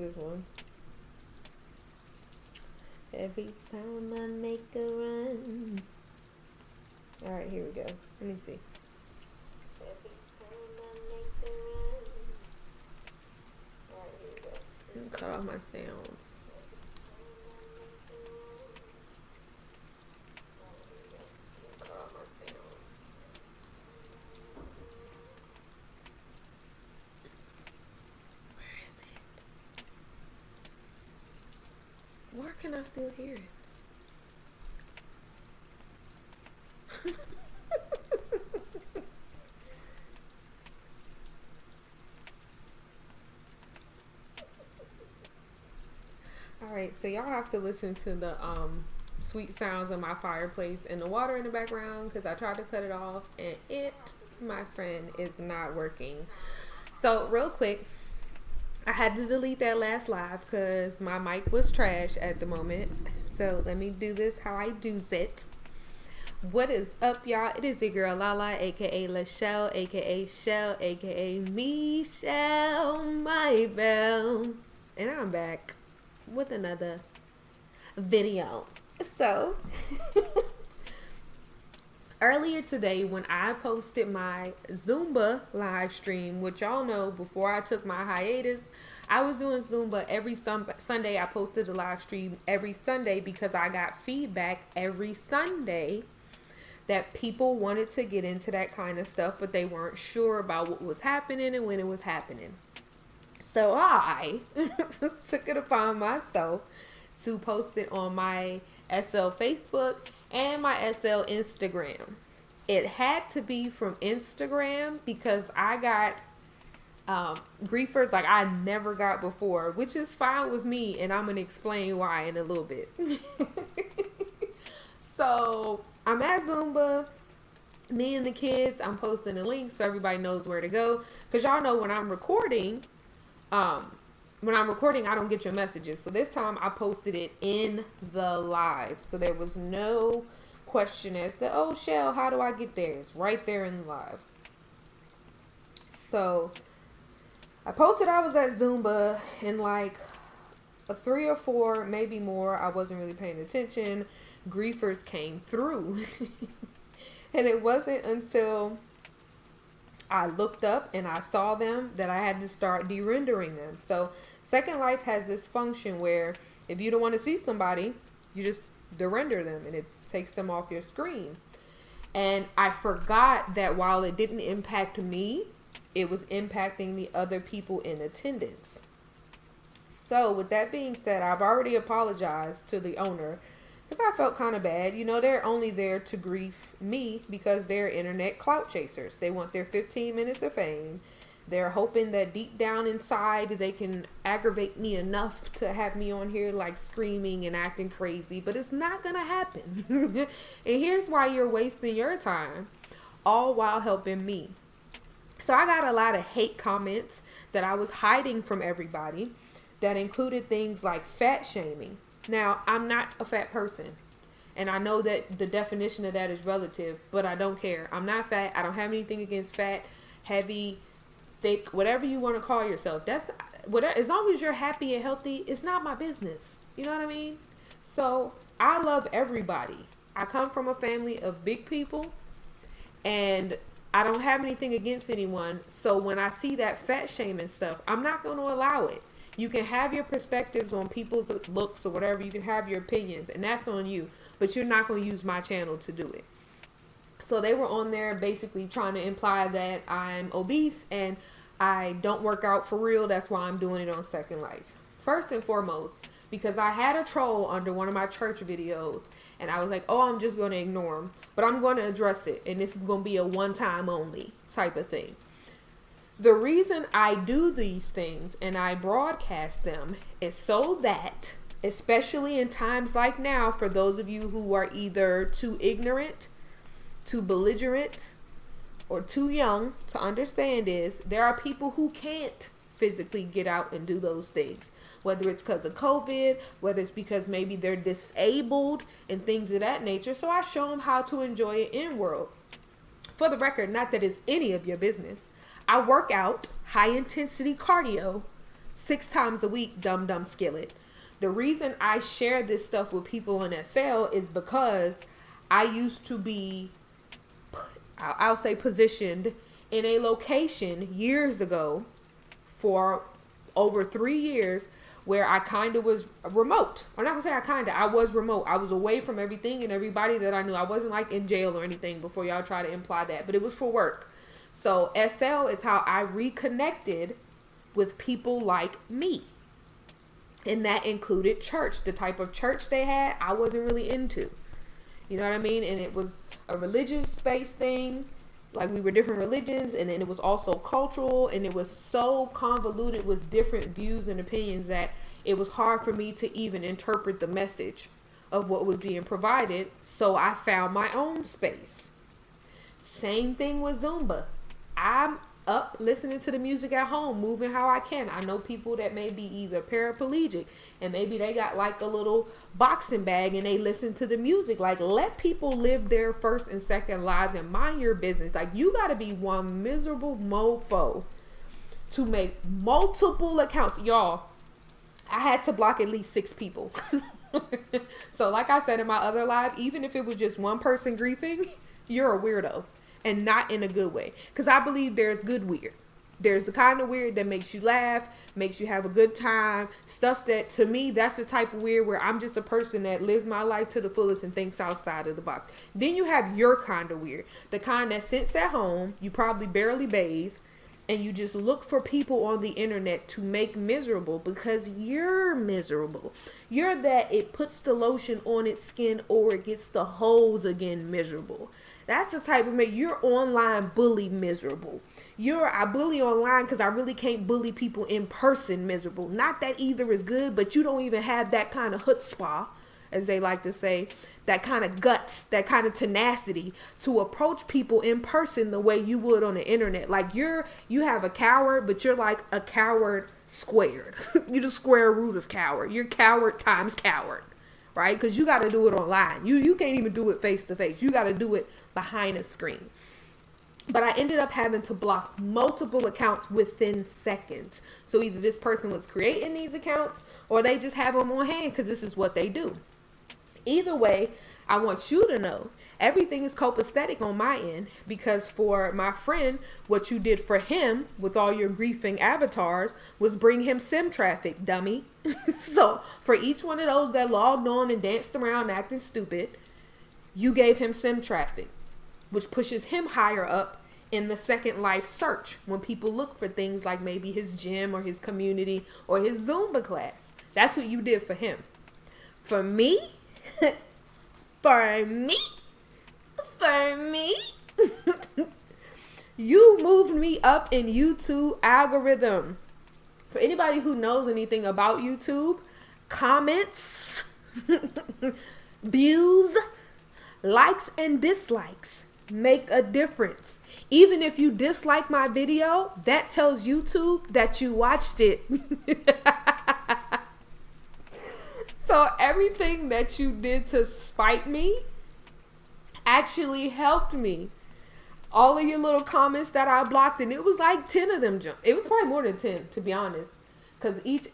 this one. Every time I make a run. Alright, here we go. Let me see. Every time I make a run. Alright, here we go. Let me cut off my sounds. Where can I still hear it? Alright, so y'all have to listen to the sweet sounds of my fireplace and the water in the background because I tried to cut it off and it, my friend, is not working. So real quick, I had to delete that last live because my mic was trash at the moment. So let me do this how I do it. What is up, y'all? It is your girl Lala, aka LaChelle, aka Shell, aka Michelle, my belle. And I'm back with another video. So earlier today when I posted my Zumba live stream, which y'all know before I took my hiatus, I was doing Zumba every Sunday. I posted a live stream every Sunday because I got feedback every Sunday that people wanted to get into that kind of stuff, but they weren't sure about what was happening and when it was happening. So I took it upon myself to post it on my SL Facebook and my SL Instagram. It had to be from Instagram because I got griefers like I never got before, which is fine with me, and I'm going to explain why in a little bit. So I'm at Zumba, me and the kids. I'm posting a link so everybody knows where to go, because y'all know when I'm recording, I don't get your messages. So this time I posted it in the live. So there was no question as to, oh, Shell, how do I get there? It's right there in the live. So I posted I was at Zumba, and like 3 or 4, maybe more, I wasn't really paying attention, griefers came through. And it wasn't until I looked up and I saw them that I had to start de-rendering them. So Secondlife has this function where if you don't want to see somebody, you just de-render them and it takes them off your screen. And I forgot that while it didn't impact me, it was impacting the other people in attendance. So with that being said, I've already apologized to the owner because I felt kind of bad. You know, they're only there to grief me because they're internet clout chasers. They want their 15 minutes of fame. They're hoping that deep down inside they can aggravate me enough to have me on here like screaming and acting crazy, but it's not gonna happen. And here's why you're wasting your time, all while helping me. So I got a lot of hate comments that I was hiding from everybody that included things like fat shaming. Now, I'm not a fat person, and I know that the definition of that is relative, but I don't care. I'm not fat. I don't have anything against fat, heavy, thick, whatever you want to call yourself. That's whatever. As long as you're happy and healthy, it's not my business. You know what I mean? So I love everybody. I come from a family of big people, and I don't have anything against anyone. So when I see that fat shaming stuff, I'm not going to allow it. You can have your perspectives on people's looks or whatever. You can have your opinions, and that's on you. But you're not going to use my channel to do it. So they were on there basically trying to imply that I'm obese and I don't work out for real. That's why I'm doing it on Secondlife. First and foremost, because I had a troll under one of my church videos, and I was like, oh, I'm just going to ignore him. But I'm going to address it, and this is going to be a one-time only type of thing. The reason I do these things and I broadcast them is so that, especially in times like now, for those of you who are either too ignorant, too belligerent, or too young to understand, is there are people who can't physically get out and do those things, whether it's because of COVID, whether it's because maybe they're disabled and things of that nature. So I show them how to enjoy it in world. For the record, not that it's any of your business. I work out high intensity cardio 6 times a week, Dum Dum Skillet. The reason I share this stuff with people in SL is because I used to be, I'll say, positioned in a location years ago for over 3 years where I kind of was remote. I'm not gonna say I was remote. I was away from everything and everybody that I knew. I wasn't like in jail or anything before y'all try to imply that, but it was for work. So SL is how I reconnected with people like me. And that included church. The type of church they had, I wasn't really into. You know what I mean? And it was a religious-based thing. Like, we were different religions, and then it was also cultural, and it was so convoluted with different views and opinions that it was hard for me to even interpret the message of what was being provided. So I found my own space. Same thing with Zumba. I'm up listening to the music at home, moving how I can. I know people that may be either paraplegic and maybe they got like a little boxing bag and they listen to the music. Like, let people live their first and second lives and mind your business. Like, you got to be one miserable mofo to make multiple accounts. Y'all, I had to block at least 6 people. So like I said in my other live, even if it was just one person griefing, you're a weirdo. And not in a good way. Because I believe there's good weird. There's the kind of weird that makes you laugh, makes you have a good time. Stuff that, to me, that's the type of weird where I'm just a person that lives my life to the fullest and thinks outside of the box. Then you have your kind of weird. The kind that sits at home, you probably barely bathe, and you just look for people on the internet to make miserable because you're miserable. You're that it puts the lotion on its skin or it gets the hose again miserable. That's the type of you're online bully miserable. I bully online because I really can't bully people in person miserable. Not that either is good, but you don't even have that kind of chutzpah, as they like to say, that kind of guts, that kind of tenacity to approach people in person the way you would on the internet. Like, you have a coward, but you're like a coward squared. You're the square root of coward. You're coward times coward. Right? Because you got to do it online. You can't even do it face to face. You got to do it behind a screen. But I ended up having to block multiple accounts within seconds. So either this person was creating these accounts or they just have them on hand because this is what they do. Either way, I want you to know everything is copacetic on my end, because for my friend, what you did for him with all your griefing avatars was bring him sim traffic, dummy. So for each one of those that logged on and danced around acting stupid, you gave him sim traffic, which pushes him higher up in the Secondlife search when people look for things like maybe his gym or his community or his Zumba class. That's what you did for him. For me, for me, you moved me up in YouTube algorithm. For anybody who knows anything about YouTube, comments, views, likes, and dislikes make a difference. Even if you dislike my video, that tells YouTube that you watched it. So everything that you did to spite me actually helped me. All of your little comments that I blocked, and it was like 10 of them. It was probably more than 10, to be honest, because each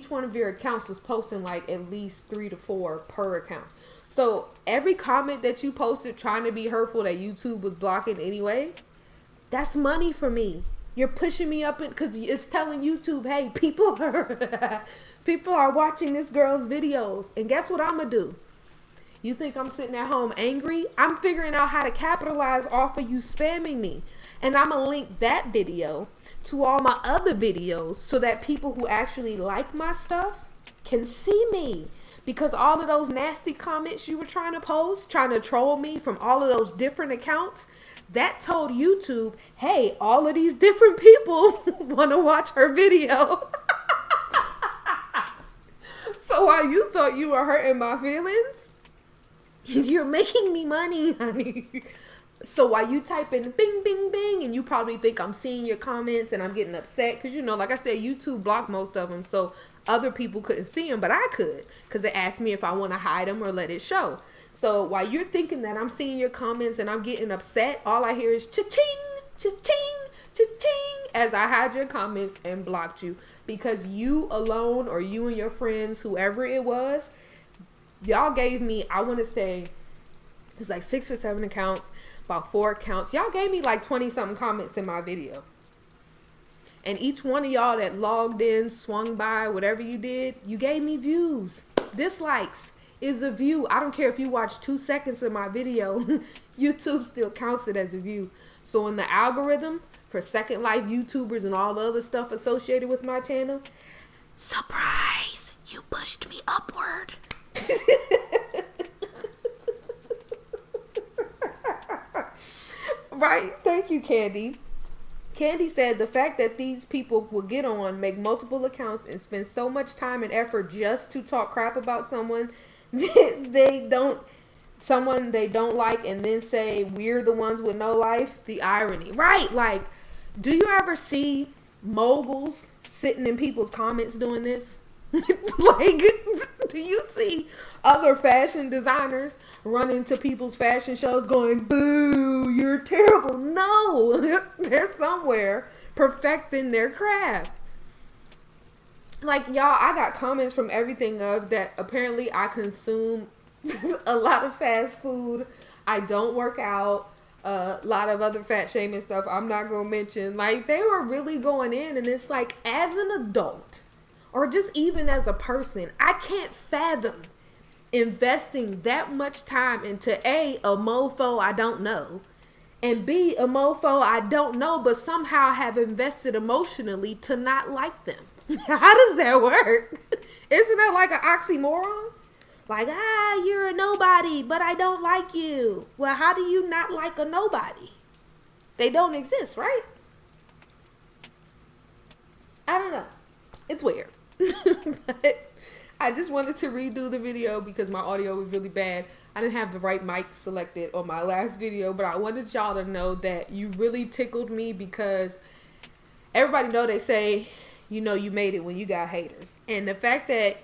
one of your accounts was posting like at least 3 to 4 per account. So every comment that you posted trying to be hurtful that YouTube was blocking anyway, that's money for me. You're pushing me up because it's telling YouTube, hey, people are watching this girl's videos. And guess what I'm going to do? You think I'm sitting at home angry? I'm figuring out how to capitalize off of you spamming me. And I'm going to link that video to all my other videos so that people who actually like my stuff can see me. Because all of those nasty comments you were trying to post, trying to troll me from all of those different accounts, that told YouTube, hey, all of these different people want to watch her video. So while you thought you were hurting my feelings, you're making me money, honey. So while you type in bing, bing, bing, and you probably think I'm seeing your comments and I'm getting upset because, you know, like I said, YouTube blocked most of them. So other people couldn't see them, but I could because it asked me if I want to hide them or let it show. So while you're thinking that I'm seeing your comments and I'm getting upset, all I hear is cha-ching, cha-ching, cha-ching as I hide your comments and blocked you. because you alone or you and your friends, whoever it was, y'all gave me, I want to say, it was like 6 or 7 accounts, about 4 accounts. Y'all gave me like 20 something comments in my video. And each one of y'all that logged in, swung by, whatever you did, you gave me views. Dislikes is a view. I don't care if you watch 2 seconds of my video, YouTube still counts it as a view. So in the algorithm for Second Life YouTubers and all the other stuff associated with my channel, surprise, you pushed me upward. Right. Thank you, Candy. Candy said the fact that these people will get on, make multiple accounts, and spend so much time and effort just to talk crap about someone they don't like, and then say we're the ones with no life. The irony, right? Like, do you ever see moguls sitting in people's comments doing this? Like, do you see other fashion designers running to people's fashion shows going, boo, you're terrible? No, they're somewhere perfecting their craft. Like, y'all, I got comments from everything of that apparently I consume a lot of fast food. I don't work out. A lot of other fat shaming stuff I'm not going to mention. Like, they were really going in, and it's like, as an adult, or just even as a person, I can't fathom investing that much time into A, a mofo I don't know, and B, a mofo I don't know, but somehow have invested emotionally to not like them. How does that work? Isn't that like an oxymoron? Like, you're a nobody, but I don't like you. Well, how do you not like a nobody? They don't exist, right? I don't know. It's weird. But I just wanted to redo the video because my audio was really bad. I didn't have the right mic selected on my last video, but I wanted y'all to know that you really tickled me, because everybody know they say, you know, you made it when you got haters. And the fact that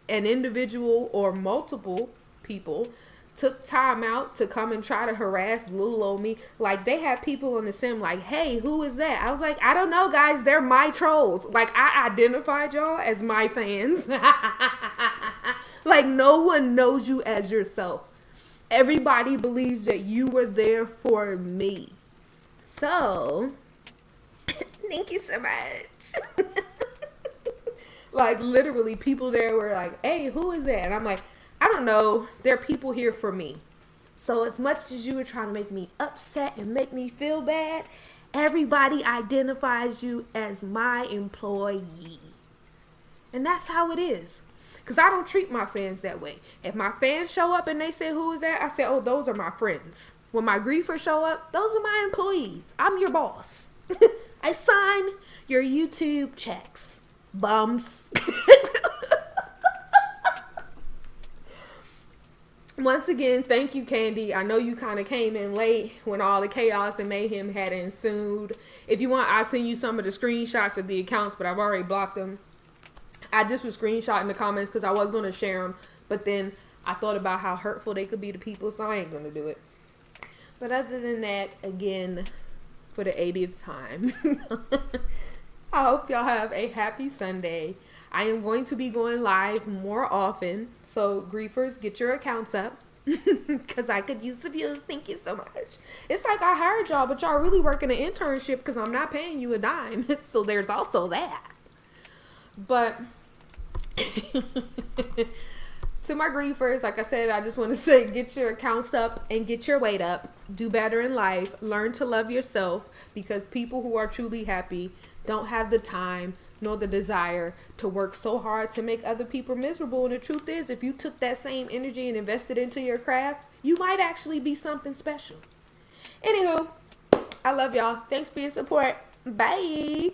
an individual or multiple people took time out to come and try to harass little old me. Like, they had people on the sim like, hey, who is that? I was like, I don't know, guys. They're my trolls. Like, I identified y'all as my fans. Like, no one knows you as yourself. Everybody believes that you were there for me. So, thank you so much. Like, literally, people there were like, hey, who is that? And I'm like, I don't know. There are people here for me. So as much as you were trying to make me upset and make me feel bad, everybody identifies you as my employee. And that's how it is. Because I don't treat my fans that way. If my fans show up and they say, who is that? I say, oh, those are my friends. When my griefers show up, those are my employees. I'm your boss. I sign your YouTube checks. Bums. Once again, thank you, Candy. I know you kind of came in late when all the chaos and mayhem had ensued. If you want, I'll send you some of the screenshots of the accounts, but I've already blocked them. I just was screenshotting the comments because I was going to share them, but then I thought about how hurtful they could be to people, so I ain't going to do it. But other than that, again, for the 80th time, I hope y'all have a happy Sunday. I am going to be going live more often, so griefers, get your accounts up, because I could use the views. Thank you so much. It's like I hired y'all, but y'all really working an internship because I'm not paying you a dime. So there's also that. But to my griefers, like I said, I just want to say, get your accounts up and get your weight up. Do better in life. Learn to love yourself, because people who are truly happy don't have the time nor the desire to work so hard to make other people miserable. And the truth is, if you took that same energy and invested into your craft, you might actually be something special. Anywho, I love y'all. Thanks for your support. Bye.